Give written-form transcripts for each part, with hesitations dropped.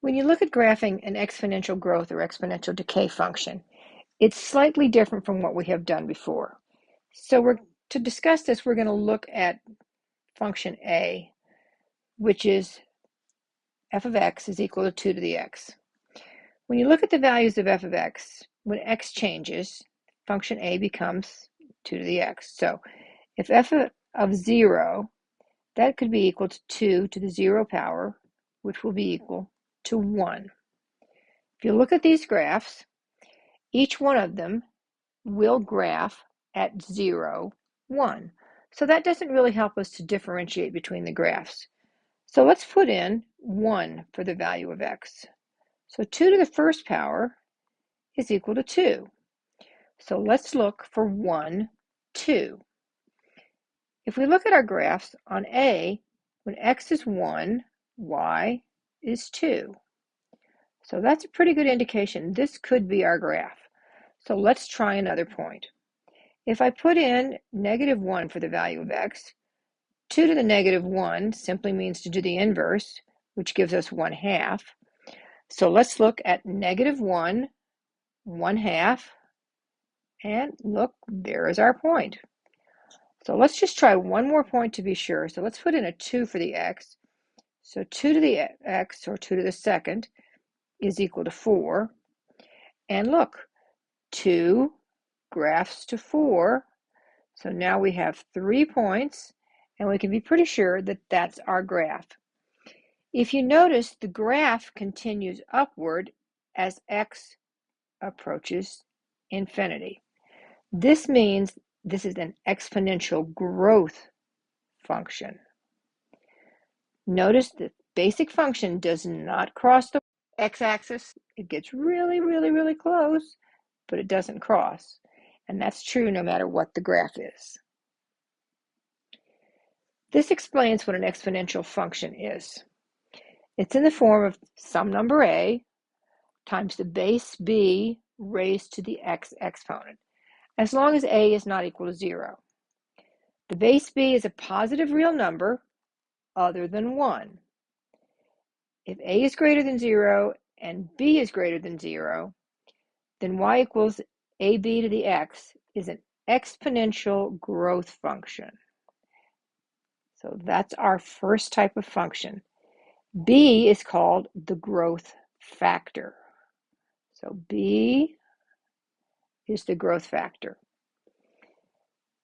When you look at graphing an exponential growth or exponential decay function, it's slightly different from what we have done before. So to discuss this, we're going to look at function a, which is f of x is equal to 2 to the x. When you look at the values of f of x, when x changes, function a becomes 2 to the x. So if f of 0, that could be equal to 2 to the 0 power, which will be equal to 1. If you look at these graphs, each one of them will graph at 0, 1. So that doesn't really help us to differentiate between the graphs. So let's put in 1 for the value of x. So 2 to the first power is equal to 2. So let's look for 1, 2. If we look at our graphs on A, when x is 1, y is 2. So that's a pretty good indication. This could be our graph. So let's try another point. If I put in -1 for the value of x, 2 to the -1 simply means to do the inverse, which gives us 1/2. So let's look at -1, 1/2, and look, there is our point. So let's just try one more point to be sure. So let's put in a 2 for the x. So 2 to the x, or 2 to the second, is equal to 4. And look, 2 graphs to 4. So now we have 3 points, and we can be pretty sure that that's our graph. If you notice, the graph continues upward as x approaches infinity. This means this is an exponential growth function. Notice the basic function does not cross the x-axis. It gets really, really, really close, but it doesn't cross. And that's true no matter what the graph is. This explains what an exponential function is. It's in the form of some number a times the base b raised to the x exponent, as long as a is not equal to 0. The base b is a positive real number other than 1. If a is greater than 0 and b is greater than 0, then y equals ab to the x is an exponential growth function. So that's our first type of function. B is called the growth factor. So B is the growth factor.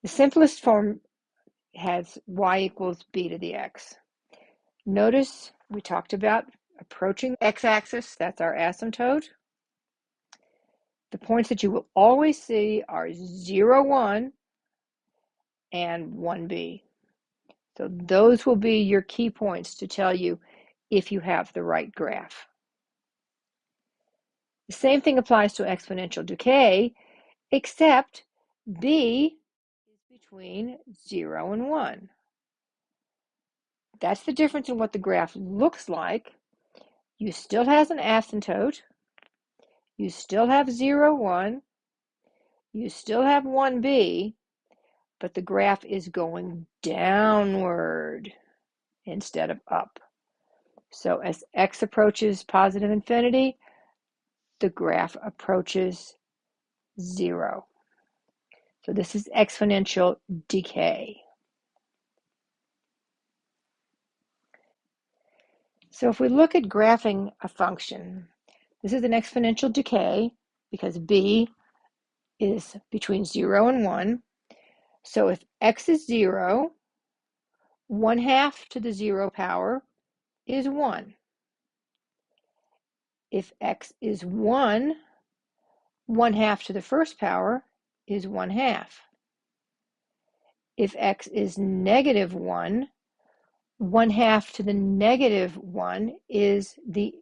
The simplest form has y equals b to the x. Notice we talked about approaching the x-axis. That's our asymptote. The points that you will always see are 0, 1 and 1b. So those will be your key points to tell you if you have the right graph. The same thing applies to exponential decay, except b is between 0 and 1. That's the difference in what the graph looks like. You still have an asymptote. You still have 0, 1. You still have 1b, but the graph is going downward instead of up. So as x approaches positive infinity, the graph approaches 0. So this is exponential decay. So if we look at graphing a function, this is an exponential decay because b is between 0 and 1. So if x is 0, 1/2 to the 0 power is 1. If x is 1, 1/2 to the first power is 1/2. If x is -1, 1/2 to the -1 is the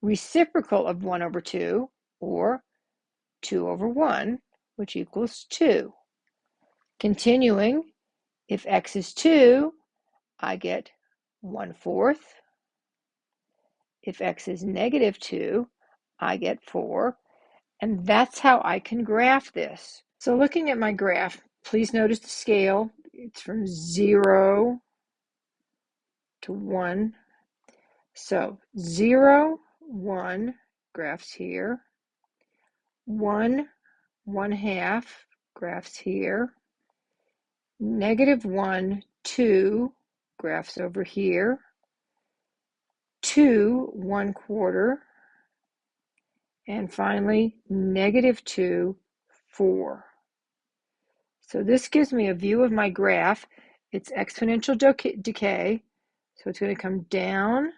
reciprocal of 1 over 2, or 2 over 1, which equals 2. Continuing, if x is 2, I get 1/4. If x is -2, I get 4. And that's how I can graph this. So looking at my graph, please notice the scale. It's from 0 to 1. So 0, 1, graphs here. 1, 1/2, graphs here. -1, 2, graphs over here. 2, 1/4. And finally, -2, 4. So this gives me a view of my graph. It's exponential decay. So it's going to come down,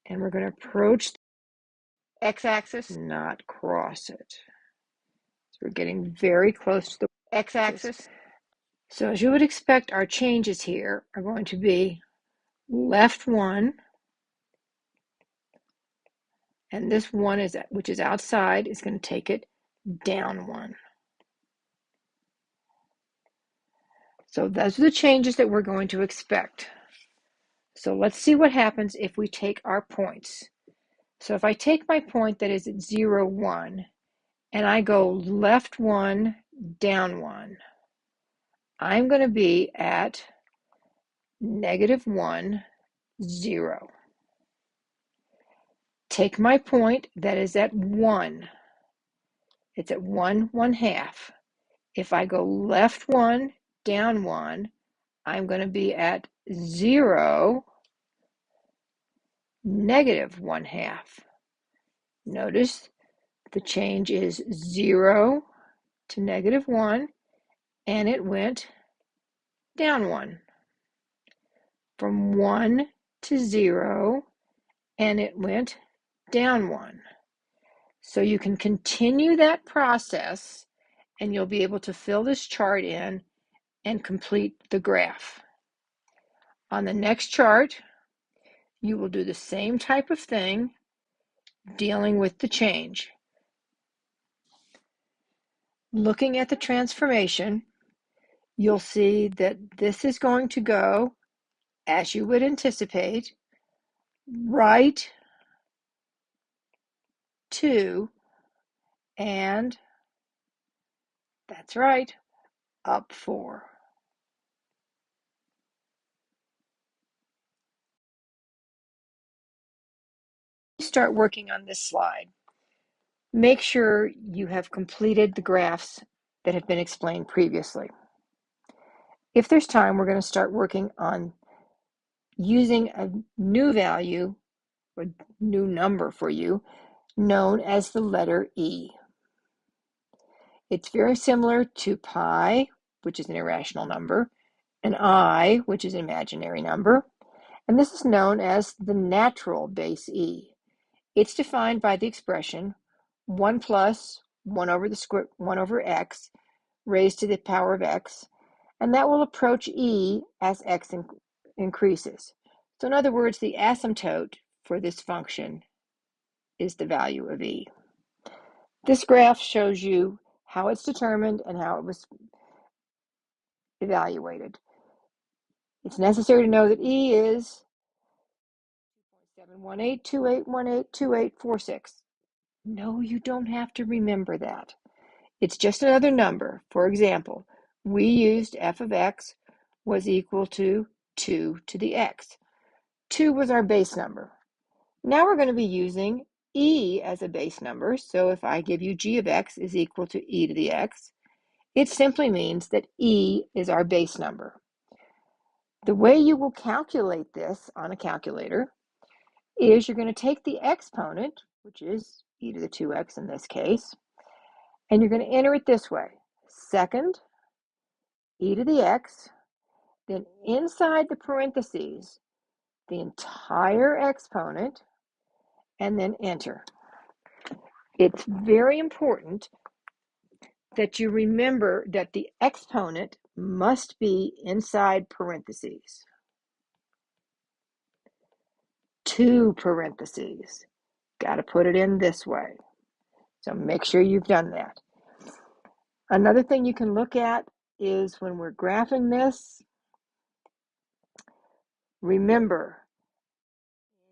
and we're going to approach the x-axis, not cross it. So we're getting very close to the x-axis. So as you would expect, our changes here are going to be left 1, and this 1 which is outside is going to take it down 1. So those are the changes that we're going to expect. So let's see what happens if we take our points. So if I take my point that is at 0, 1, and I go left 1, down 1, I'm going to be at -1, 0. Take my point that is at 1. It's at 1, 1/2. If I go left 1, down 1, I'm going to be at 0, -1/2. Notice the change is 0 to -1, and it went down 1. From 1 to 0, and it went down 1. So you can continue that process, and you'll be able to fill this chart in and complete the graph. On the next chart, you will do the same type of thing, dealing with the change. Looking at the transformation, you'll see that this is going to go, as you would anticipate, right 2, and that's right, up 4. Start working on this slide. Make sure you have completed the graphs that have been explained previously. If there's time, we're going to start working on using a new value, a new number for you, known as the letter E. It's very similar to pi, which is an irrational number, and I, which is an imaginary number, and this is known as the natural base E. It's defined by the expression 1 plus 1 over x raised to the power of x, and that will approach E as x increases. So in other words, the asymptote for this function is the value of E. This graph shows you how it's determined and how it was evaluated. It's necessary to know that E is 2.71828182846. No, you don't have to remember that. It's just another number. For example, we used f of x was equal to 2 to the x. 2 was our base number. Now we're going to be using e as a base number. So if I give you g of x is equal to e to the x, it simply means that e is our base number. The way you will calculate this on a calculator is you're going to take the exponent, which is e to the 2x in this case, and you're going to enter it this way. Second, e to the x, then inside the parentheses, the entire exponent, and then enter. It's very important that you remember that the exponent must be inside parentheses. 2 parentheses. Got to put it in this way. So make sure you've done that. Another thing you can look at is when we're graphing this, remember,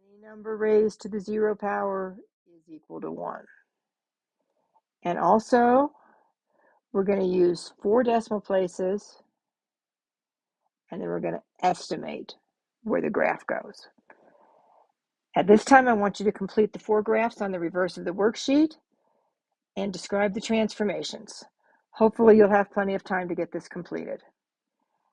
any number raised to the 0 power is equal to 1. And also, we're going to use 4 decimal places, and then we're going to estimate where the graph goes. At this time, I want you to complete the 4 graphs on the reverse of the worksheet and describe the transformations. Hopefully, you'll have plenty of time to get this completed.